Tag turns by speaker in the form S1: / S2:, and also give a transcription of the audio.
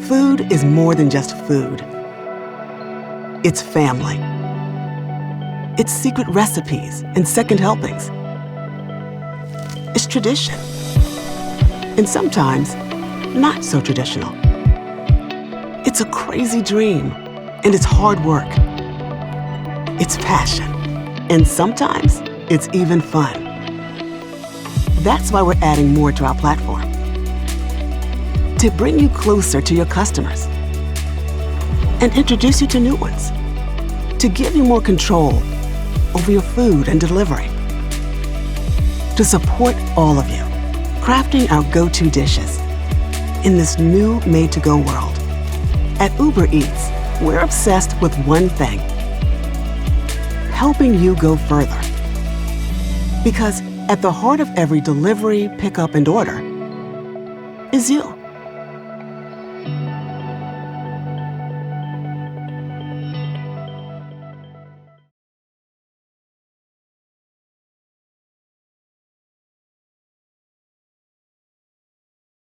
S1: Food is more than just food. It's family. It's secret recipes and second helpings. It's tradition. And sometimes, not so traditional. It's a crazy dream, and it's hard work. It's passion, and sometimes it's even fun. That's why we're adding more to our platform. To bring you closer to your customers and introduce you to new ones. To give you more control over your food and delivery. To support all of you, crafting our go-to dishes in this new made-to-go world. At Uber Eats, we're obsessed with one thing: helping you go further. Because at the heart of every delivery, pickup, and order is you.